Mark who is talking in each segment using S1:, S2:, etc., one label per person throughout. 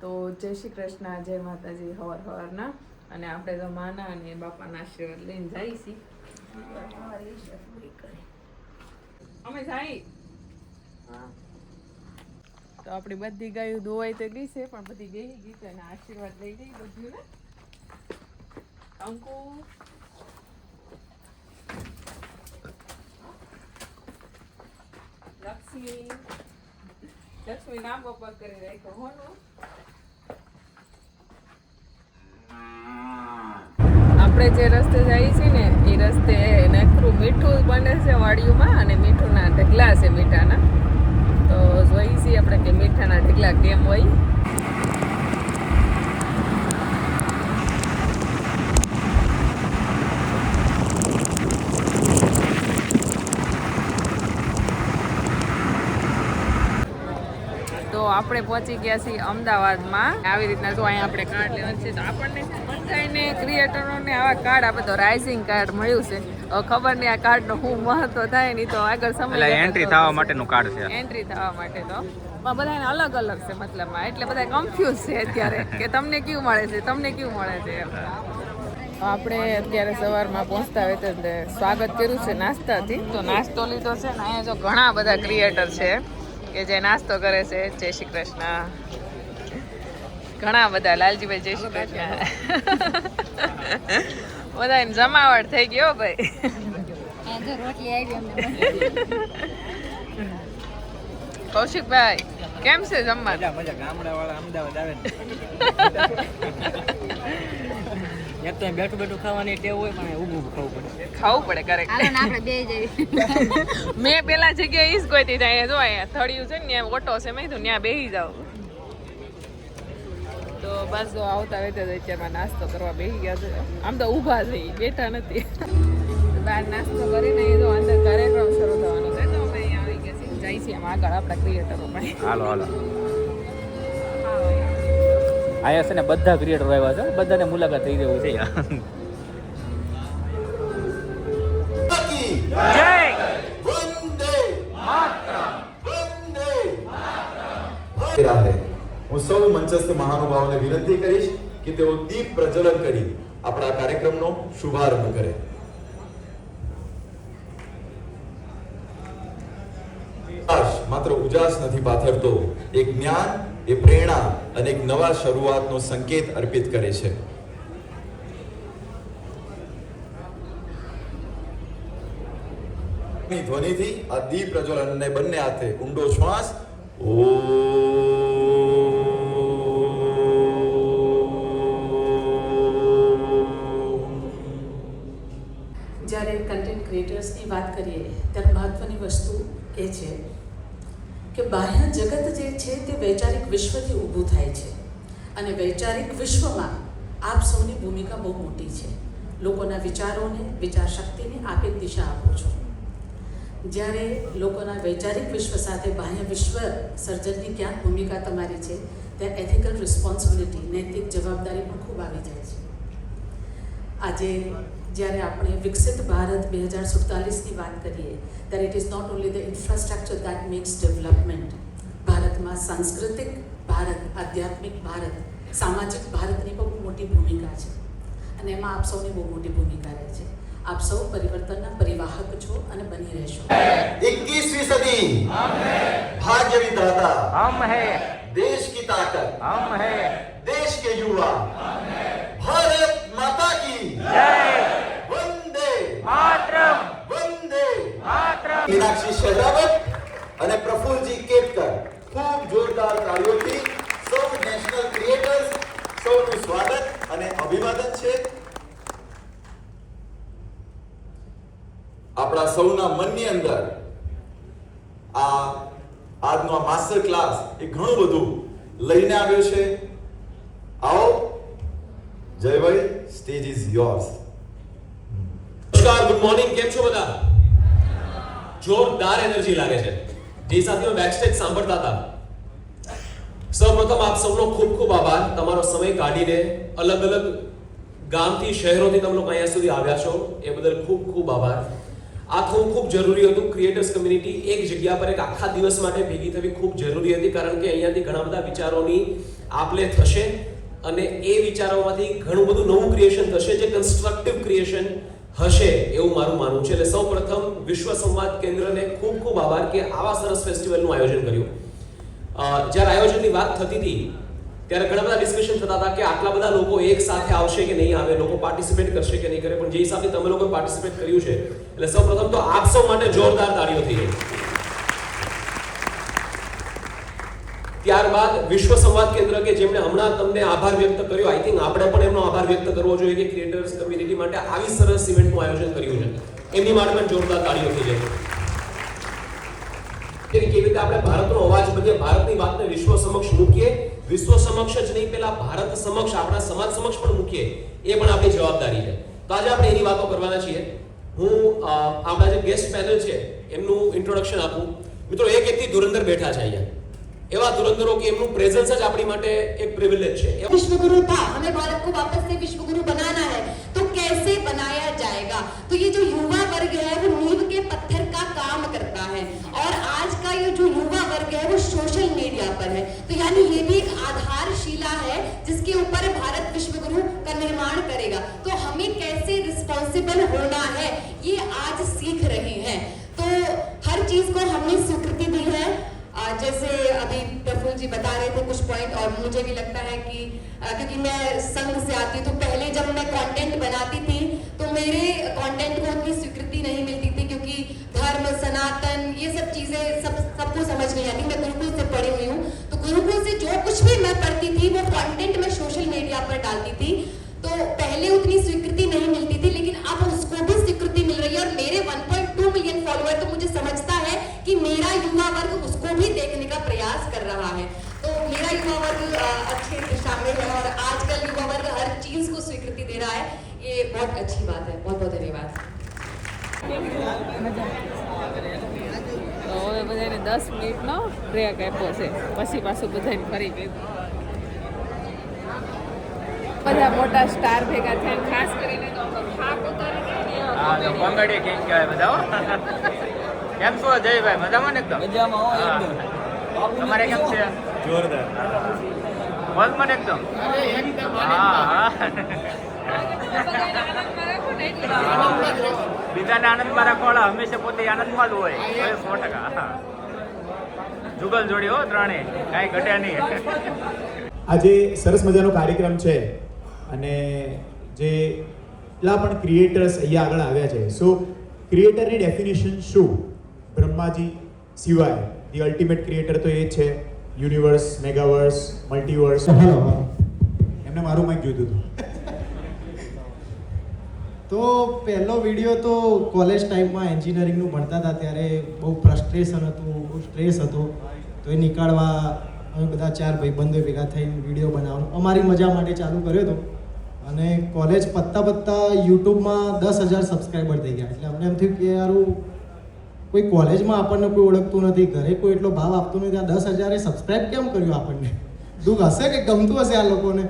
S1: તો જય શ્રી કૃષ્ણ, જય માતાજી, હવાર હવારના. અને આપણે તો માના અને બાપાના આશીર્વાદ લઈને જઈએ છીએ. અમે જાય તો આપણી બધી ગાયું દોવાઈ તો ગઈ છે, પણ બધી બેહી ગઈ તો એના આશીર્વાદ લઈ ગઈ બધું ને. અંકુ લક્ષ્મી નામ પપ્પા કરી રાખ્યો હોનું. આપણે જે રસ્તે જઈએ છીએ ને એ રસ્તે નકરું મીઠું બને છે વાડીઓમાં, અને મીઠુંના ઢગલા છે મીઠાના. તો જોઈએ છીએ આપણે કે મીઠાના ઢગલા કેમ હોય. તો આપણે પહોંચી ગયા છીએ અમદાવાદમાં. આવી રીતના જો અહીંયા આપણે કાર્ડ લેવાનું છે, તો આપણને બધાને ક્રિએટરોને આવા કાર્ડ આપે તો રાઇઝિંગ કાર્ડ મળ્યું છે. ખબર નહીં આ કાર્ડનો શું મહત્વ થાય નહીં, તો આગળ સમય
S2: એન્ટ્રી થવા માટેનું કાર્ડ છે.
S1: એન્ટ્રી થવા માટે તો બધાને અલગ અલગ છે મતલબમાં, એટલે બધા કન્ફ્યુઝ છે અત્યારે કે તમને કયું મળે છે, તમને કયું મળે છે. આપણે અત્યારે સવારમાં પહોંચતા હોય તો સ્વાગત કર્યું છે નાસ્તાથી. તો નાસ્તો લીધો છે ને અહીંયા જો ઘણા બધા ક્રિએટર છે કે જે નાસ્તો કરે છે. જય શ્રી કૃષ્ણ. ઘણા બધા લાલજીભાઈ જય શ્રી કૃષ્ણ. બધાને જમાવટ થઈ ગયો ભાઈ. કૌશિકભાઈ કેમ છે જમવા?
S2: ગામડાવાળા અમદાવાદ આવે એક તો બેઠું બેઠું ખાવાની ટેવ હોય, પણ ઊભું ખાવું પડે કરેક્ટ. મેં પેલા જગ્યાએ ઈ જ ગોતી જાય. જો અહીંયા થળિયું છે ને ત્યાં ઓટો છે, મેં કીધું ત્યાં બેસી જાવ. તો બસ જો આવતા હોય તો અત્યારમાં નાસ્તો કરવા બેસી ગયા છે. આમ તો ઊભા છે, બેઠા નથી. બહાર નાસ્તો કરીને એ તો અંદર કાર્યક્રમ શરૂ થવાનો છે, તો અમે અહીંયા આવી ગયા છીએ. જાય છીએ આમ આગળ આપણા ક્રિએટરો પણ. હાલો હાલો. અહીંયા છે ને બધા ક્રિએટર આવ્યા છે, બધાને મુલાકાત થઈ જવું છે.
S3: હું સૌ મંચસ્થ મહાનુભાવોને વિનંતી કરીશ કે તેઓ દીપ પ્રજ્વલન કરી આપણા કાર્યક્રમનો શુભારંભ કરે. માત્ર ઉજાસ નથી પાથરતો, એક જ્ઞાન, એ પ્રેરણા અને એક નવા શરૂઆતનો સંકેત અર્પિત કરે છે. ધ્વનિથી આ દીપ પ્રજ્વલનને બંને હાથે ઊંડો શ્વાસ.
S4: જ્યારે કન્ટેન્ટ ક્રિએટર્સની વાત કરીએ ત્યારે મહત્વની વસ્તુ એ છે કે બાહ્ય જગત જે છે તે વૈચારિક વિશ્વથી ઊભું થાય છે, અને વૈચારિક વિશ્વમાં આપ સૌની ભૂમિકા બહુ મોટી છે. લોકોના વિચારોને, વિચાર શક્તિને આપ એક દિશા આપો છો. જ્યારે લોકોના વૈચારિક વિશ્વ સાથે બાહ્ય વિશ્વ સર્જનની ક્યાંક ભૂમિકા તમારી છે, ત્યાં એથિકલ રિસ્પોન્સિબિલિટી, નૈતિક જવાબદારી પણ ખૂબ આવી જાય છે. આજે જ્યારે આપણે વિકસિત ભારત 2047ની વાત કરીએ ત્યારે it is not only the infrastructure that makes development. ભારતમાં સાંસ્કૃતિક ભારત, આધ્યાત્મિક ભારત, સામાજિક ભારતની બહુ મોટી ભૂમિકા છે, અને એમાં આપ સૌની બહુ મોટી ભૂમિકા રહે છે. આપ સૌ પરિવર્તનના પરિવાહક છો અને બની રહેશો.
S3: 21वीं सदी भाग्य विधाता
S2: हम है,
S3: देश की ताकत
S2: हम है,
S3: देश के युवा, भारत माता की
S2: जय,
S3: वंदे
S2: मातरम,
S3: वंदे
S2: मातरम.
S3: मीनाक्षी शेरावत અને પ્રફુલજી કેતકર, ખૂબ જોરદાર તાળીઓથી સૌ નેશનલ ક્રિએટર્સ સૌનું સ્વાગત અને અભિવાદન છે. આપણા સૌના મનની અંદર આજનો આ માસ્ટર ક્લાસ એ ઘણું બધું લઈને આવ્યો છે. આવો જયભાઈ, સ્ટેજ ઇઝ યોર્સ.
S5: નમસ્કાર, ગુડ મોર્નિંગ. કેમ છો બધા? જોરદાર એનર્જી લાગે છે. જે સાથીઓ બેકસ્ટેજ સાંભળતા હતા, સૌપ્રથમ આપ સૌનો ખૂબ ખૂબ આભાર. તમારો સમય કાઢીને અલગ અલગ ગામથી, શહેરોથી તમે લોકો અહીંયા સુધી આવ્યા છો, એ બદલ ખૂબ ખૂબ આભાર. આ થવું ખૂબ જરૂરી હતું. ક્રિએટર્સ કમ્યુનિટી એક જગ્યા પર એક આખા દિવસ માટે ભેગી થવી ખૂબ જરૂરી હતી, કારણ કે અહીંયાથી ઘણા બધા વિચારોની આપલે થશે અને એ વિચારોમાંથી ઘણું બધું નવું ક્રિએશન થશે જે કન્સ્ટ્રક્ટિવ ક્રિએશન હશે એવું મારું માનવું છે. એટલે સૌપ્રથમ વિશ્વ સંવાદ કેન્દ્રને ખૂબ ખૂબ આભાર કે આવા સરસ ફેસ્ટિવલનું આયોજન કર્યું. જ્યારે આયોજનની વાત થતી હતી ત્યારે ઘણા બધા ડિસ્કશન થતા હતા કે આટલા બધા લોકો એક સાથે આવશે કે નહીં આવે, લોકો પાર્ટિસિપેટ કરશે કે નહીં કરે, પણ જે હિસાબે તમે લોકોએ પાર્ટિસિપેટ કર્યું છે એટલે સૌપ્રથમ તો આપ સૌ માટે જોરદાર તાળીઓ થઈ ગઈ. ત્યારબાદ વિશ્વ સંવાદ કેન્દ્ર કે જેમણે હમણાં તમને આભાર વ્યક્ત કર્યો, આઈ થિંક આપણે પણ એમનો આભાર વ્યક્ત કરવો જોઈએ કે ક્રિએટર્સ કમ્યુનિટી માટે આવી સરસ ઇવેન્ટનું આયોજન કર્યું છે. એમની માટે પણ જોરદાર તાળીઓ થઈ જાય. કેવી રીતે આપણે ભારતનો અવાજ બનીએ, ભારતની વાતને વિશ્વ સમક્ષ મૂકીએ, વિશ્વ સમક્ષ જ નહીં પેલા ભારત સમક્ષ આપણા સમાજ સમક્ષ પણ મૂકીએ, એ પણ આપણી જવાબદારી છે. તો આજે આપણે એની વાતો કરવાના છીએ. હું આપણા જે ગેસ્ટ પેનલ છે એમનું ઇન્ટ્રોડક્શન આપું. મિત્રો એક એકથી ધુરંધર બેઠા છે અહીંયા, એવા धुरंधरों की एमનું प्रेजेंस જ આપણી માટે એક પ્રિવિલેજ છે.
S6: विश्वगुरु था, हमें भारत को वापस से विश्वगुरु बनाना है, तो कैसे बनाया जाएगा? तो ये जो युवा वर्ग है वो नींव के पत्थर का काम करता है और आज का ये जो युवा वर्ग है वो सोशल मीडिया पर है. तो यानी ये भी एक आधारशिला है जिसके ऊपर भारत विश्वगुरु का निर्माण करेगा. तो हमें कैसे रिस्पॉन्सिबल होना है ये आज सीख रहे हैं. तो हर चीज को हमने स्वीकृति दी है. जैसे अभी प्रफुल्ल जी बता रहे थे कुछ पॉइंट, और मुझे भी लगता है कि क्योंकि मैं संघ से आती हूँ तो पहले जब मैं कंटेंट बनाती थी तो मेरे कंटेंट को उतनी स्वीकृति नहीं मिलती थी क्योंकि धर्म सनातन ये सब चीजें सबको समझ नहीं आती. मैं गुरुकुल से पढ़ी हुई हूँ तो गुरुकुल से जो कुछ भी मैं पढ़ती थी वो कंटेंट मैं सोशल मीडिया पर डालती थी. तो पहले उतनी स्वीकृति नहीं मिलती थी लेकिन अब उसको भी स्वीकृति मिल रही है. और मेरे 1.2 मिलियन फॉलोअर तो मुझे समझता है कि मेरा युवा वर्ग उसको भी देखने का प्रयास कर रहा है. तो मेरा युवा वर्ग अच्छी दिशा में है और आजकल युवा वर्ग हर चीज को स्वीकृति दे रहा है. ये बहुत अच्छी बात है. बहुत बहुत धन्यवाद.
S2: તો હવે બધાને 10 મિનિટનો બ્રેક આપ્યો છે, પછી પાછું બધાને ફરી ગયું. બધા મોટા સ્ટાર ભેગા થઈને ખાસ કરીને તો આપણો થાક ઉતારી દે ને એવા
S7: હા તો કોંગડીએ કેમ કહેવાય બધા હો. કેમ છો જયભાઈ? મજામાં ને એકદમ? તમારે કેમ છે?
S8: જોરદાર.
S7: મોજમાં ને એકદમ? હા હા બીજાને આનંદમાં રાખવાળા હંમેશા પોતે આનંદમાં જ હોય. 100%. જુગલ જોડી હો ત્રણેય, કાંઈ ઘટ્યા નહીં.
S8: આજે સરસ મજાનો કાર્યક્રમ છે અને જે એટલા પણ ક્રિએટર્સ અહીંયા આગળ આવ્યા છે. સો ક્રિએટરની ડેફિનેશન શું? બ્રહ્માજી સિવાય ધી અલ્ટિમેટ ક્રિએટર તો એ જ છે. Universe, megaverse, multiverse. એમને મારું માઇક જોઈતું હતું.
S9: તો પહેલો વિડીયો તો કોલેજ ટાઈમમાં એન્જિનિયરિંગનું ભણતા હતા ત્યારે બહુ ફ્રસ્ટ્રેશન હતું, બહુ સ્ટ્રેસ હતો. તો એ નીકાળવા અમે બધા 4 ભાઈબંધો ભેગા થઈને વિડીયો બનાવવાનો અમારી મજા માટે ચાલુ કર્યો હતો. અને કોલેજ પત્તા યુટ્યુબમાં 10,000 સબસ્ક્રાઈબર થઈ ગયા. એટલે અમને એમ થયું કે યારું કોઈ કોલેજમાં આપણને કોઈ ઓળખતું નથી, ઘરે કોઈ એટલો ભાવ આપતું નથી, આ 10,000 સબસ્ક્રાઈબ કેમ કર્યું આપણને? દુઃખ હશે કે ગમતું હશે આ લોકોને?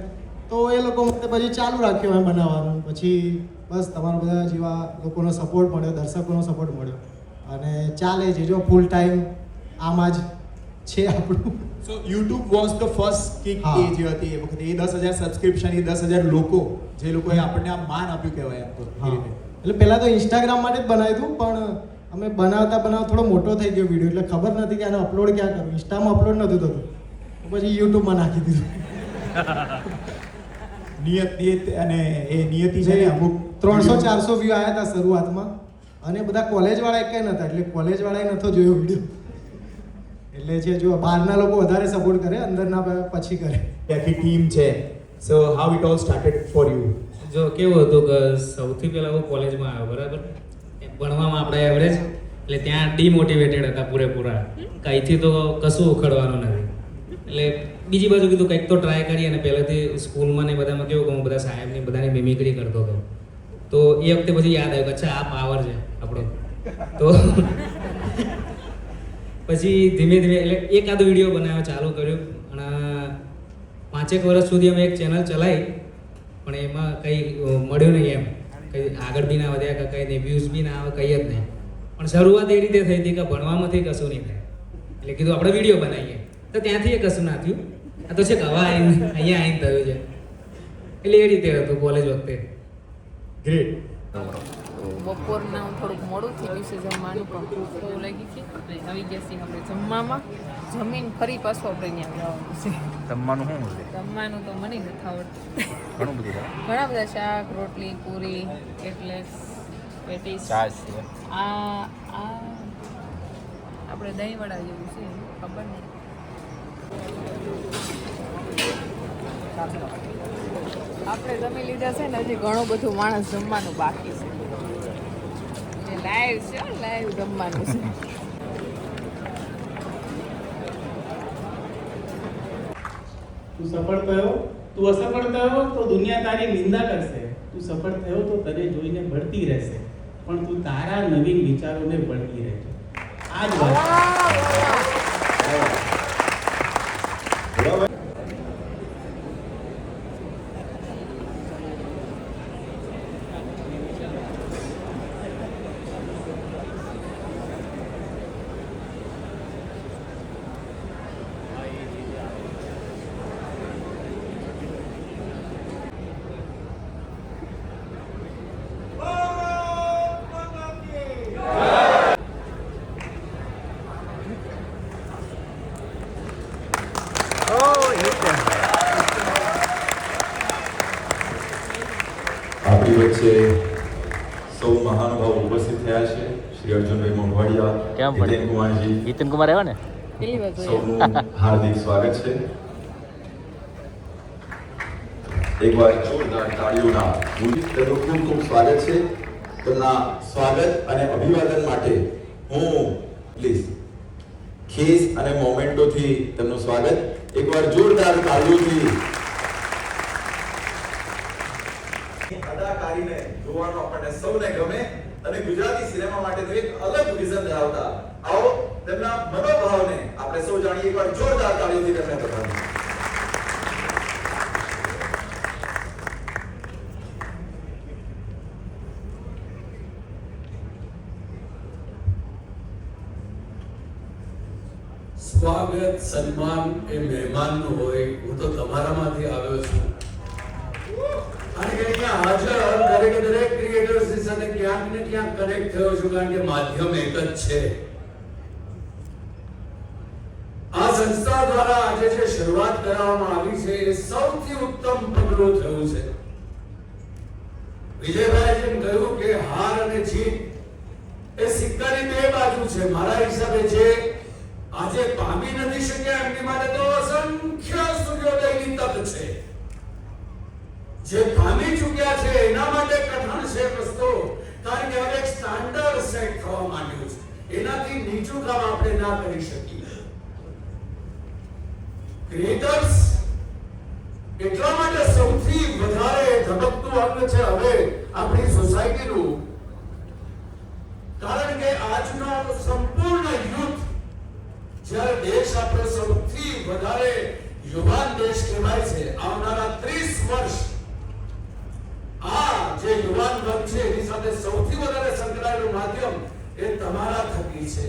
S9: તો એ લોકો માટે પછી ચાલુ રાખ્યો એમ બનાવવાનું. પછી બસ તમારા બધા જેવા લોકોનો સપોર્ટ મળ્યો, દર્શકોનો સપોર્ટ મળ્યો અને ચાલે છે. જો ફૂલ ટાઈમ આમાં જ છે આપણું.
S8: So YouTube was the first kick. એ જે હતી એ વખતે એ 10,000 સબસ્ક્રિપ્શન, એ 10,000 લોકો જે લોકોએ આપણને આ માન આપ્યું કહેવાય એમ તો.
S9: એટલે પહેલાં તો ઇન્સ્ટાગ્રામ માટે જ બનાવ્યું હતું પણ અમે બનાવતા થોડો મોટો થઈ ગયો વિડીયો, એટલે ખબર નથી કે આને અપલોડ ક્યાં કરવું. ઇન્સ્ટામાં અપલોડ નહોતું થતું, પછી યુટ્યુબમાં નાખી દીધું.
S8: નિયત અને એ નિયતિ છે ને અમુક
S9: 300-400 વ્યૂ આવ્યા હતા શરૂઆતમાં અને બધા કોલેજવાળા કંઈ નહોતા, એટલે કોલેજવાળાએ નહોતો જોયો વિડીયો. એટલે છે જો બહારના લોકો વધારે સપોર્ટ કરે, અંદરના પછી કરે.
S8: આખી ટીમ છે. So how it all started for you?
S10: જો કેવું હતું કે સૌથી પહેલાં હું કોલેજમાં આવ્યો, બરાબર. ભણવામાં આપણે એવરેજ, એટલે ત્યાં ડિમોટિવેટેડ હતા પૂરેપૂરા. કંઈથી તો કશું ઉખડવાનું નથી. એટલે બીજી બાજુ કીધું કંઈક તો ટ્રાય કરીએ. અને પહેલાંથી સ્કૂલમાં ને બધામાં કેવું કે હું બધા સાહેબની બધાની મિમિક્રી કરતો હતો. તો એ વખતે પછી યાદ આવ્યું કે અચ્છા આ પાવર છે આપણો. તો પછી ધીમે ધીમે એટલે એકાદો વિડીયો બનાવવા ચાલુ કર્યું અને 5 વર્ષ સુધી અમે એક ચેનલ ચલાવી પણ એમાં કંઈ મળ્યું નહીં. એમ કંઈ આગળ બી ના વધ્યા કે કંઈ નહીં, વ્યૂઝ બી ના આવે, કંઈ જ નહીં. પણ શરૂઆત એ રીતે થઈ હતી કે ભણવામાંથી કશું નહીં થાય, એટલે કીધું આપણે વિડીયો બનાવીએ. તો ત્યાંથી એ કશું ના થયું આ તો છે કે હવા અહીંયા આવીને થયું છે. એટલે એ રીતે હતું કોલેજ વખતે.
S8: ગ્રેટ.
S1: બપોરના થોડુંક મોડું થઈ ગયું છે જમવાનું, પણ ભૂખ બહુ લાગી છે. આપણે આવી ગયા છીએ આપણે જમવામાં. જમીન ફરી પાછું આપણે ત્યાં જવાનું છે.
S7: જમવાનું શું છે?
S1: જમવાનું તો મને નથી આવડતું.
S7: ઘણું બધું છે.
S1: ઘણા બધા શાક, રોટલી, પૂરી, એટલે પેટીસ.
S7: છાશ છે.
S1: આ આપણે દહીં વડા જેવું છે, ખબર નહીં. આપણે જમી લીધા છે ને, હજી ઘણું બધું માણસ જમવાનું બાકી છે. લાઈવ છે, લાઈવ જમવાનું છે.
S11: તું સફળ થયો, તું અસફળ થયો તો દુનિયા તારી નિંદા કરશે. તું સફળ થયો તો તને જોઈને બળતી રહેશે, પણ તું તારા નવીન વિચારોને બળતી રહેજે. આ જ વાત.
S3: આપણી વચ્ચે સૌ મહાનુભાવો ઉપસ્થિત થયા છે. શ્રી અર્જુનભાઈ મોઢવાડિયા,
S7: કેમ પડે?
S3: જીતેન કુમારજી,
S7: જીતન કુમાર આવ્યા ને?
S1: પેલી વાર જોયા.
S3: સૌનું હાર્દિક સ્વાગત છે. એકવાર જોરદાર તાળીઓના તેમનું ખૂબ ખૂબ સ્વાગત છે. તેમના સ્વાગત અને અભિવાદન માટે હું પ્લીઝ ખેસ અને મોમેન્ટોથી તેમનું સ્વાગત. એકવાર જોરદાર તાળીઓથી અદાકારીને જોવાનો આપણને સૌને ગમે અને ગુજરાતી સિનેમા માટેનું એક અલગ વિઝન ધરાવતા આવો તેમના મનોભાવને આપણે સૌ જાણીએ. એકવાર જોરદાર તાળીઓથી તેમને બધાવીએ.
S12: સ્વાગત સન્માન એ મહેમાનનું હોય. હું તો તમારામાંથી આવ્યો છું અને કે અહીંયા હાજર દરેકે દરેક ક્રિએટર્સ સાથે ક્યાંક ને ક્યાંક કનેક્ટ થયો છું, કારણ કે માધ્યમ એક જ છે. આ સંસ્થા દ્વારા આજે જે શરૂઆત કરવામાં આવી છે એ સૌથી ઉત્તમ પગલું થયું છે. વિજયભાઈ જેમ કહ્યું કે હાર અને જીત એ સિક્કાની બે બાજુ છે. મારા હિસાબે જે આજે પામી નથી શક્યા એમની માટે તો અસંખ્ય સૂર્યોદયની તક છે. જે પામી ચૂક્યા છે એના માટે કઠણ છે વસ્તુ, કારણ કે હવે એક સ્ટાન્ડર્ડ સેટ થવા માંડ્યું છે. એનાથી નીચું કામ આપણે ના કરી શકીએ. ક્રિએટર્સ એટલા માટે સૌથી વધારે ધબકતું અંગ છે હવે આપણી સોસાયટીનું, કારણ કે આજનો સંપૂર્ણ યુથ, જ્યારે દેશ આપણો સૌથી વધારે યુવાન દેશ કહેવાય છે, આવનારા 30 વર્ષ આ જે યુવાન વર્ગ છે એની સાથે સૌથી વધારે સંકળાયેલું માધ્યમ એ તમારા થકી છે.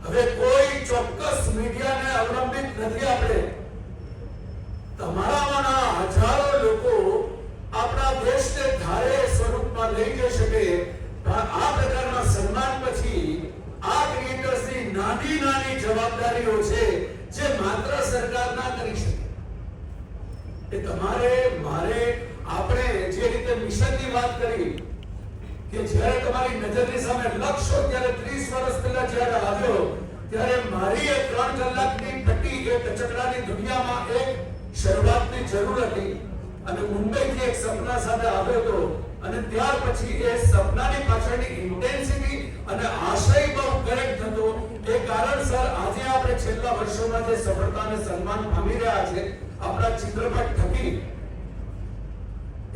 S12: હવે કોઈ ચોક્કસ મીડિયાને અવલંબિત નથી. આપણે તમારામાંના હજારો લોકો આપણા દેશને ધારે સ્વરૂપમાં લઈ જઈ શકે. આ પ્રકારના સન્માન પછી આ ક્રિએટર્સની નાની નાની જવાબદારીઓ છે જે માત્ર સરકાર ના કરી શકે. એ તમારે, મારે, આપણે જે રીતે મિશનની વાત કરી કે જ્યારે તમારી નજરની સામે લક્ષ્ય ત્યારે 30 વર્ષ પહેલા જ્યારે આવ્યો ત્યારે મારી એ 3 કલાકની ઘટી એ કચકડાની દુનિયામાં એક શરૂઆતની જરૂર હતી અને મુંબઈથી એક સપના સાથે આવ્યો હતો અને ત્યાર પછી એ સપનાની પાછળની ઇન્ટેન્સિટી અને આશય બહુ કરેક્ટ હતો. એ કારણસર આજે આપણે છેલ્લા વર્ષોમાં જે સફળતા અને સન્માન પામી રહ્યા છે આપણા ચિત્રપટ થકી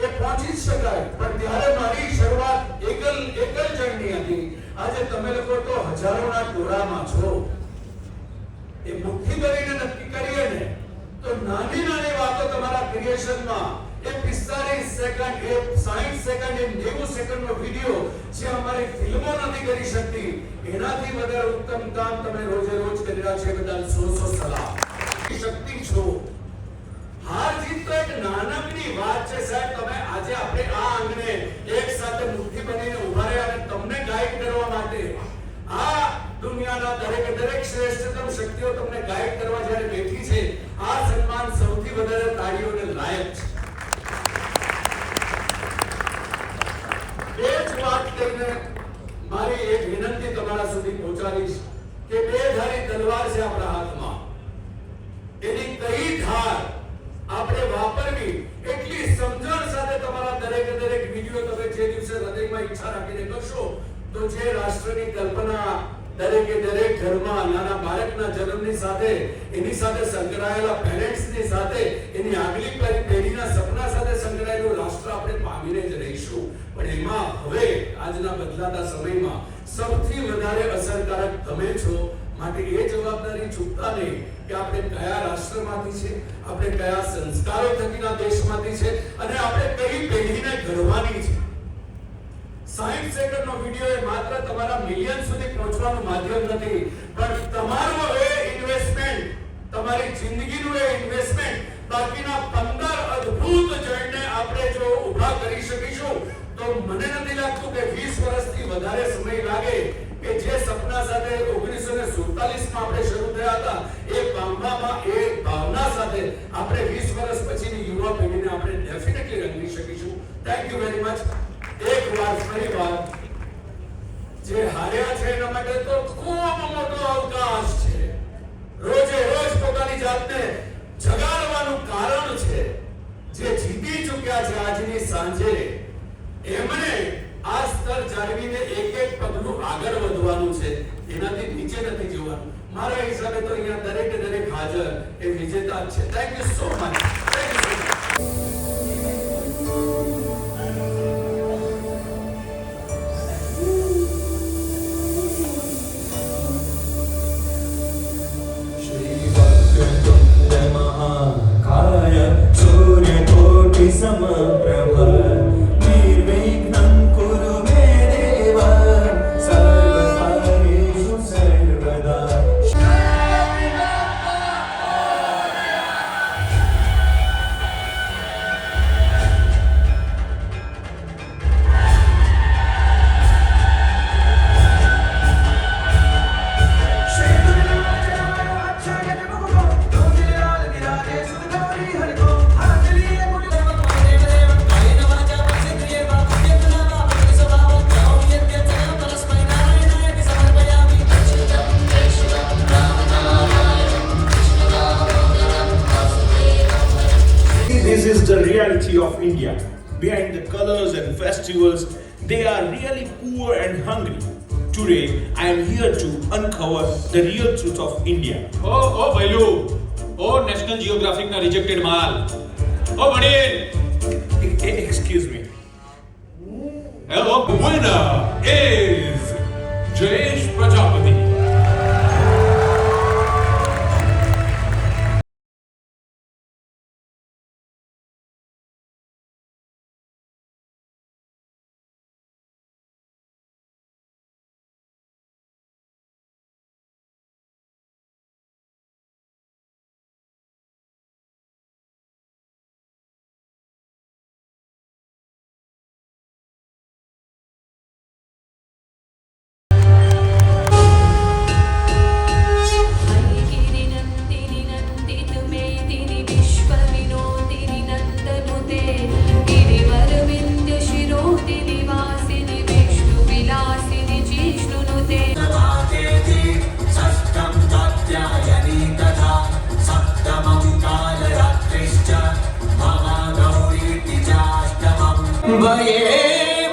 S12: એ પહોંચી શકાય. પણ ત્યારે મારી શરૂઆત એકલ જણની હતી. આજે તમે લોકો તો હજારોના ટોળામાં છો. એ મુઠ્ઠી કરીને નક્કી કરીએ ને તો નાની નાની વાતો તમારા ક્રિએશનમાં એ 45 સેકન્ડ, એ 60 સેકન્ડ, એ 90 સેકન્ડનો વિડિયો જે અમારી ફિલ્મો નથી કરી શકતી એનાથી વધારે ઉત્તમ કામ તમે રોજે રોજ કરી રહ્યા છો. બદલ 100 સલાહ. શક્તિ છો. હાર જીત તો એક નાનકડી વાત છે સાહેબ. તમે આજે આપણે આ આંગણે એક સાથે મુઠ્ઠી બનીને ઉભા રહ્યા અને તમને ગાઈડ કરવા માટે આ દુનિયાના દરેક શ્રેષ્ઠતમ શક્તિઓ તમને ગાઈડ કરવા જ્યારે બેઠી છે, આ સન્માન સૌથી વધારે તાળીઓને લાયક છે. એ જ વાત કરીને મારી એક વિનંતી તમારા સુધી પહોંચાડીશ કે બે ધારી તલવાર છે આપણા હાથમાં. એની કઈ ધાર આપણે વાપરવી એટલી સમજણ સાથે તમારા દરેક વિડિયો તમે જે દિવસે હૃદયમાં ઈચ્છા રાખીને કરશો, તો જે રાષ્ટ્રની કલ્પના દરેક ઘરમાં નાના બાળકના જન્મની સાથે, એની સાથે સંકળાયેલા પેરેન્ટ્સની સાથે, એની આગલી પેઢીના સપના સાથે સંકળાયેલું રાષ્ટ્ર આપણે પામીને જ રહીશું. પણ એમાં હવે આજના બદલાતા સમયમાં સૌથી વધારે અસરકારક તમે છો. માટે એ જવાબદારી ચૂકતા નહીં કે આપણે કયા રાષ્ટ્રમાંથી છે, આપણે કયા સંસ્કારો થકીના દેશમાંથી છે અને આપણે કઈ પેઢીને ઘડવાની છે. 60 સેકન્ડનો વિડિયો એ માત્ર તમારા મિલિયન સુધી પહોંચવાનું માધ્યમ નથી, પણ તમારું એ ઇન્વેસ્ટમેન્ટ, તમારી જિંદગીનું એ ઇન્વેસ્ટમેન્ટ બાકીના 15 અદ્ભુત જણને આપણે જો ઊભા કરી શકીશું, તો મને નથી લાગતું કે 20 વર્ષથી વધારે સમય લાગે કે જે સપના સાથે 1947 માં આપણે શરૂ થયા હતા, એ પામવામાં એ ભાવના સાથે આપણે 20 વર્ષ પછીની યુવા પેઢીને આપણે ડેફિનેટલી રંગી શકીશું. Thank you very much. એક વાર ફરી વાર જે હાર્યા છે એના માટે તો ખૂબ મોટો અવકાશ છે. રોજે રોજ પોતાની જાતને જગાડવાનું કારણ છે. જે જીતી ચૂક્યા છે આજની સાંજે, એમણે આ સ્તર જાળવીને એક પગલું આગળ વધવાનું છે. એનાથી નીચે નથી જોવાનું. મારા હિસાબે તો અહીંયા દરેક હાજર એ વિજેતા છે. Thank you so much. Thank you.
S13: महाकाय सूर्यकोटि समप्रभ निर्विघ्नं कुरु मे देव सर्वकार्येषु सर्वदा.
S14: This is the reality of India. Behind the colors and festivals, they are really poor and hungry. Today, I am here to uncover the real truth of India.
S15: Oh, Bailu! Oh, National Geographic na rejected mal. Oh, Badin!
S14: Excuse me.
S15: Hello, the winner is Jayesh Prajapati.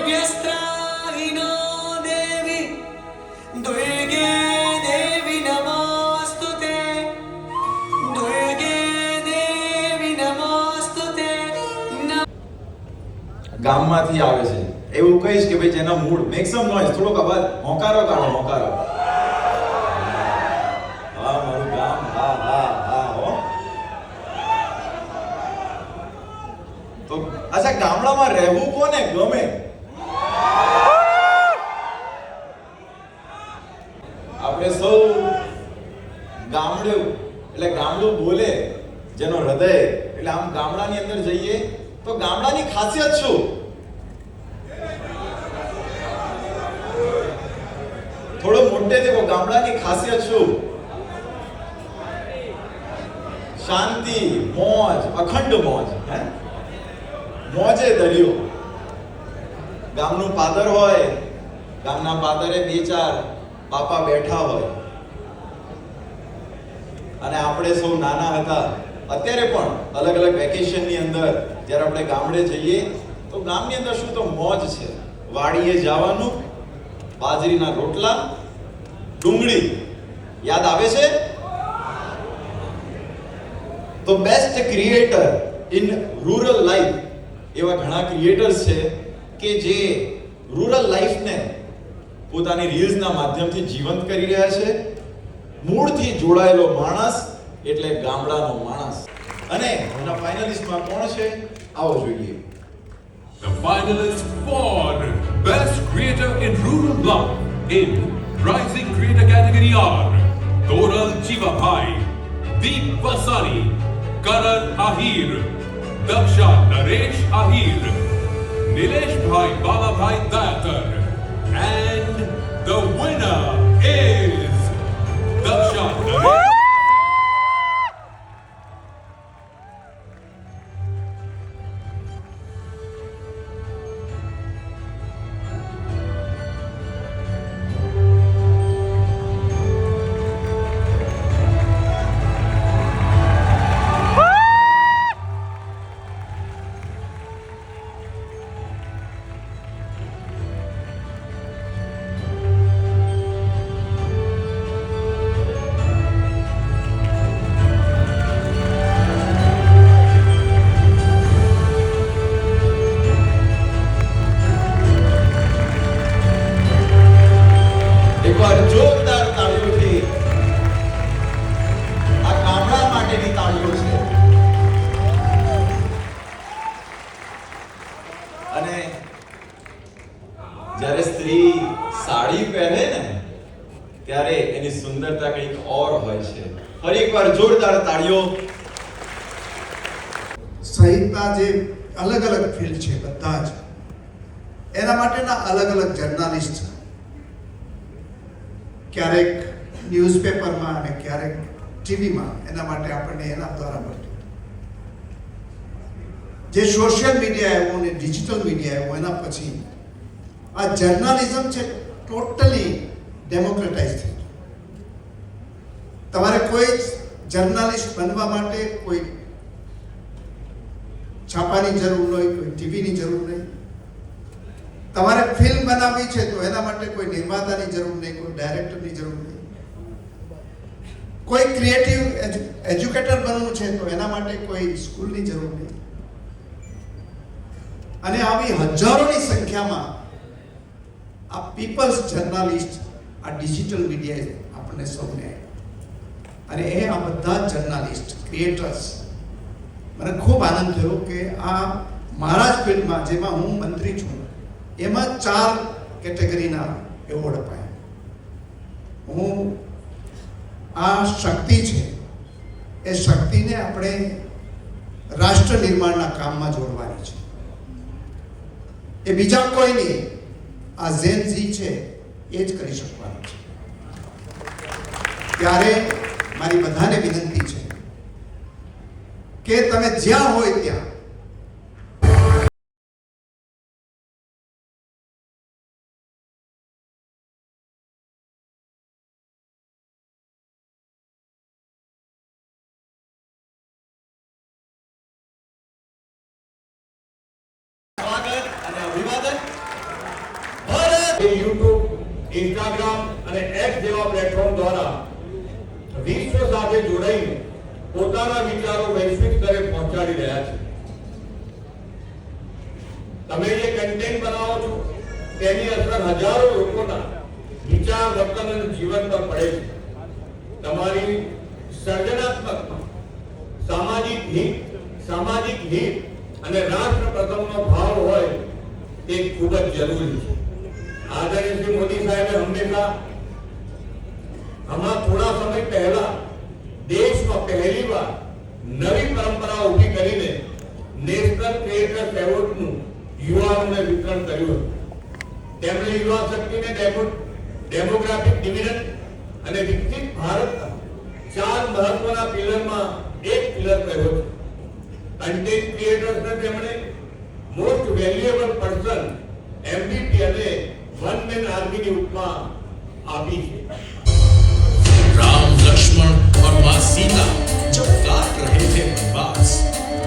S13: भयेभ्यस्त्राहिनो देवी दुर्गे देवी नमोस्तुते दुर्गे देवी नमोस्तुते.
S3: ગામમાંથી આવે છે એવું કહીશ કે ભાઈ જેના મૂળ મેક સમ નોઇઝ, થોડોક અવાજ, હોંકારો કાઢો, હોંકારો. હા મારું ગામ, હા હા હા હો. તો અચ્છા, ગામડામાં રહેવું કોને ગમે? આપણે સૌ ગામડું એટલે ગામડું બોલે ગામડાની અંદર જઈએ તો ગામડાની ખાસિયત શું? થોડો મોટેથી કહો, ગામડાની ખાસિયત શું? શાંતિ, મોજ, અખંડ મોજ. હે, મોજે દરિયો. ગામનું પાદર હોય, ગામના પાદરે બે ચાર બાપા બેઠા હોય, અને આપણે સૌ નાના હતા, અત્યારે પણ અલગ અલગ વેકેશનની અંદર જ્યારે આપણે ગામડે જઈએ તો ગામની અંદર શું તો મોજ છે. વાડીએ જવાનું, બાજરીના રોટલા, ડુંગળી, યાદ આવે છે? તો best creator in rural life એવા ઘણા ક્રિએટર્સ છે કે જે રૂરલ લાઈફને પોતાની રીલ્સના માધ્યમથી જીવંત કરી રહ્યા છે. મૂળથી જોડાયેલો માણસ એટલે ગામડાનો માણસ. અને એના ફાઇનલિસ્ટમાં કોણ છે? આવો જોઈએ.
S16: The finalists for Best Creator in Rural Life in Rising Creator category are Toral Chivabhai, Deep Vasani, Karan Ahir, Daksha Naresh Ahir, Nilesh Bhai Bababhai Dayatar, and the winner is Daksha Naresh.
S3: જોરદાર તાળીઓથી આ ગામડા માટેની તાળીઓ છે. અને જ્યારે સ્ત્રી સાડી પહેરે ને ત્યારે એની સુંદરતા કંઈક ઓર હોય છે. ફરી એકવાર જોરદાર તાળીઓ.
S17: સહિતના જે અલગ અલગ ફિલ્ડ છે બધા જ, એના માટેના અલગ અલગ જર્નાલિસ્ટ, ક્યારેક ન્યૂઝપેપરમાં અને ક્યારેક ટીવીમાં, એના માટે આપણને એના દ્વારા મળતું. જે સોશિયલ મીડિયા આવ્યું ને ડિજિટલ મીડિયા આવ્યું એના પછી આ જર્નાલિઝમ છે ટોટલી ડેમોક્રેટાઇઝ થઈ ગયું. તમારે કોઈ જર્નાલિસ્ટ બનવા માટે કોઈ છાપાની જરૂર નહીં, કોઈ ટીવીની જરૂર નહીં. તમારે ફિલ્મ બનાવવી છે તો એના માટે કોઈ નિર્માતાની જરૂર નહીં, કોઈ ડાયરેક્ટરની જરૂર નહીં. કોઈ ક્રિએટિવ એજ્યુકેટર બનવું છે તો એના માટે કોઈ સ્કૂલની જરૂર નહીં. અને આવી હજારોની સંખ્યામાં આ પીપલ્સ જર્નાલિસ્ટ આ ડિજિટલ મીડિયાએ આપણને સૌને, અને એ આ બધા જર્નાલિસ્ટ ક્રિએટર્સ, મને ખૂબ આનંદ થયો કે આ મારા જ ફિલ્ડમાં, જેમાં હું મંત્રી છું, એમાં 4 કેટેગરીના એવોર્ડ અપાયા. હું આ શક્તિ છે, એ શક્તિને આપણે રાષ્ટ્ર નિર્માણના કામમાં જોડવાની છે. એ બીજા કોઈ નહીં, આ ઝેન ઝી છે એ જ કરી શકવાનું છે. ત્યારે મારી બધાને વિનંતી છે કે તમે જ્યાં હોય ત્યાં
S12: યુટ્યુબ, ઇન્સ્ટાગ્રામ અને એક્સ જેવા પ્લેટફોર્મ દ્વારા વિશ્વ સાથે જોડાઈને પોતાના વિચારો વૈશ્વિક સ્તરે પહોંચાડી રહ્યા છે. તમે જે કન્ટેન્ટ બનાવો છો તેની અસર હજારો લોકોના વિચાર, વર્તન અને જીવન પર પડે છે. તમારી સર્જનાત્મક સામાજિક હિત અને રાષ્ટ્ર પ્રથમનો ભાવ હોય તે ખૂબ જ જરૂરી છે. આદરણીય શ્રી મોદી સાહેબે હંમેશા હમણાં થોડા સમય પહેલા દેશમાં પહેલીવાર નવી પરંપરા ઊભી કરીને નેશનલ ક્રિએટર્સ એવોર્ડનું યુવાઓને વિતરણ કર્યું હતું. તેમણે યુવા શક્તિને ડેમોગ્રાફિક ડિવિડન્ડ અને વિકસિત ભારતના 4 મહત્વના પિલરમાં એક પિલર કહ્યો છે. કન્ટેન્ટ ક્રિએટર્સને તેમણે મોસ્ટ વેલ્યુએબલ પર્સન MVP અને વન મેન આર્મીની ઉપમા આપી છે.
S18: राम लक्ष्मण और मां सीता जब काट रहे थे वनवास,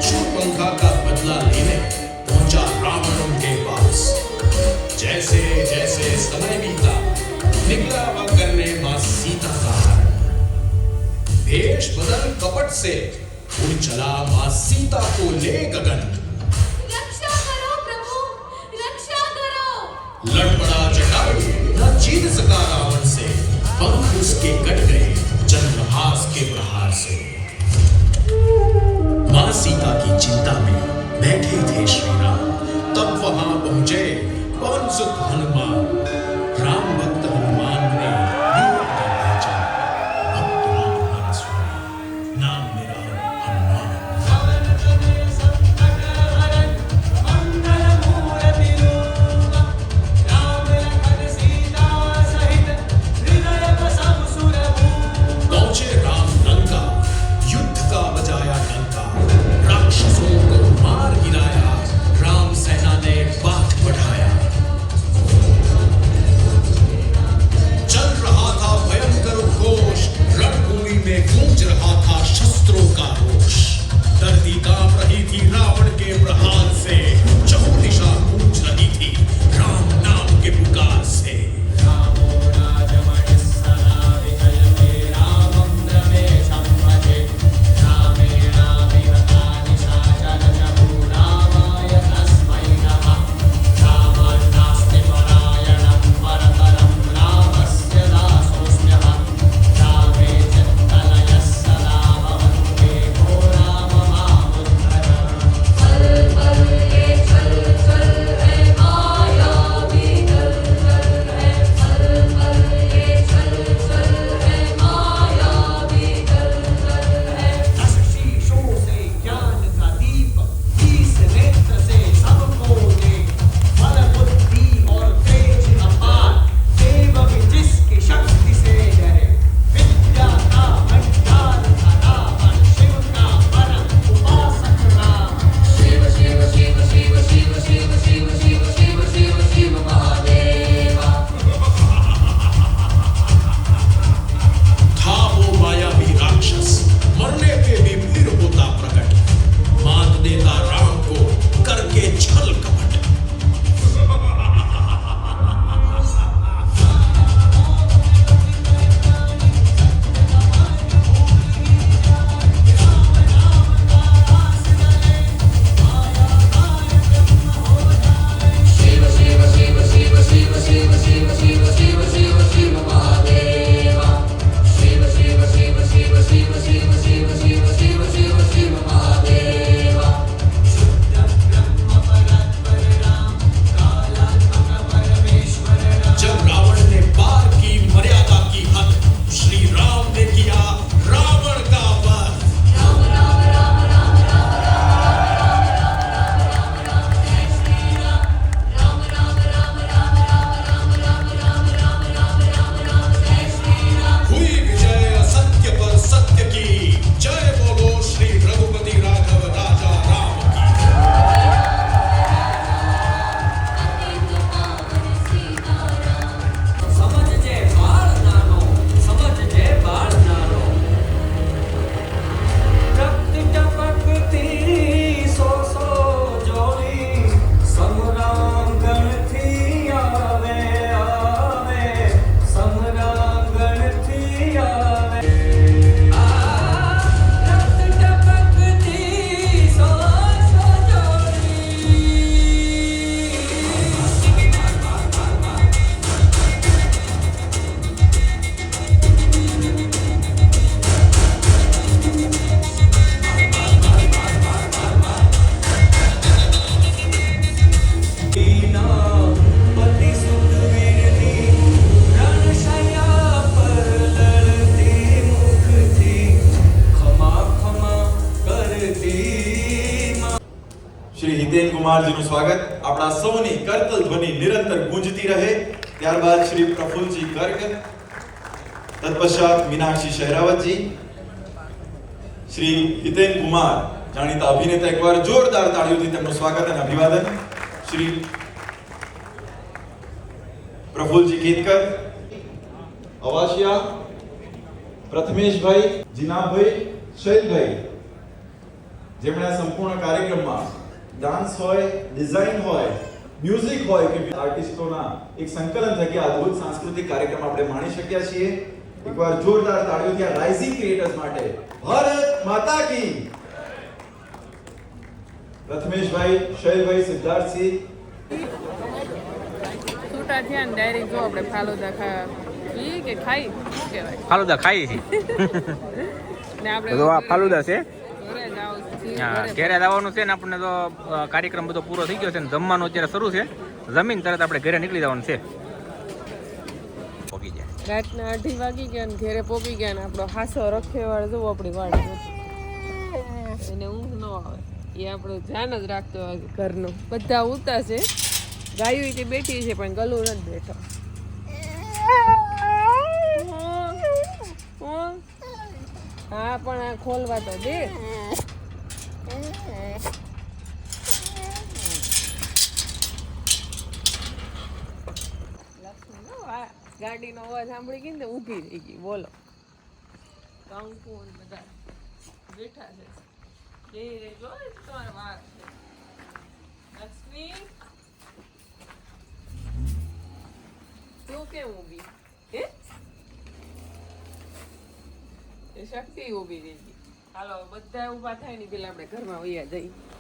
S18: शूर्पणखा का बदला लेने पहुंचा रावण उनके पास. जैसे जैसे समय बीता निकला वह करने मां सीता का हरण. भेष बदल कपट से उड़ चला मां सीता को ले गगन.
S6: रक्षा करो प्रभु, रक्षा करो.
S18: लड़ पड़ा जटायु न जीत सका रावण से, पंख उसके कट गए चंद्रहास के प्रहार से. मां सीता की चिंता में बैठे थे श्री राम, तब वहां पहुंचे पवन सुत हनुमान. राम भक्त हनुमान ने वीर का पहचान, भक्त हूं तुम्हारा स्वामी, नाम मेरा हनुमान.
S13: राम लखन सीता सहित हृदय बसहु सुरभूप.
S3: શ્રી હિતેન કુમારજીનું સ્વાગત. આપણા સૌની કરતલ ધ્વનિ નિરંતર ગુંજતી રહે. ત્યારબાદ શ્રી પ્રફુલજી ગર્ગ, તત્પશ્ચાત મીનાક્ષી શહેરાવતજી, શ્રી હિતેન કુમાર જાણીતા અભિનેતા, એકવાર જોરદાર તાળીઓથી તેમનું સ્વાગત અને અભિવાદન. શ્રી પ્રફુલજી કેતકર, અવાશિયા, પ્રથમેશભાઈ, જીનાભાઈ, શૈલભાઈ, જેમણે આ સંપૂર્ણ કાર્યક્રમમાં ડાન્સ હોય, ડિઝાઇન હોય, મ્યુઝિક હોય કે આર્ટિસ્ટોના એક સંકલન થકી અદ્ભુત સાંસ્કૃતિક કાર્યક્રમ આપણે માણી શક્યા છીએ. એકવાર જોરદાર તાળીઓથી આ રાઇઝિંગ ક્રિએટર્સ માટે. ભારત માતા કી. પ્રથમેશભાઈ, શૈલભાઈ, સિદ્ધાર્થસિંહ.
S2: છૂટા થયા ને ડાયરેક્ટ જો આપણે ફાલુદા ખાઈ કે ખાઈ શું કહેવાય,
S7: ફાલુદા ખાઈએ છીએ.
S2: ને આપણે
S7: બધો આ ફાલુદા છે.
S2: ઘરે જાવ
S7: હા, ઘરે જવાનું છે ને આપણને તો કાર્યક્રમ બધો પૂરો થઈ ગયો છે ને જમવાનું અત્યારે શરૂ છે. જમીન તરત આપણે ઘરે નીકળી જવાનું છે. પોગી જાય
S2: રાતના 2:30 વાગી ગયા ને ઘરે પોગી ગયા ને આપણો હાસો રખેવાળ જોવો આપણી વાળ એને ઊંઘ ન આવે એ આપણું ધ્યાન જ રાખતો હોય ઘરનું. બધા ઉતા છે, ગાયું તે બેઠી છે પણ ગલું નથી બેઠો. હા પણ આ ખોલવા તો દે. ગાડીનો અવાજ સાંભળી ગઈ ને ઊભી રહી ગઈ. બોલો, કંકુ બધા બેઠા છે. એ જો તમારા વાર છે. લક્ષ્મી તું કેમ ઊભી? હે એ શક્તિ ઊભી રહી ગઈ. હાલો બધા ઊભા થાય ને પેલા આપણે ઘરમાં વૈયા જઈએ.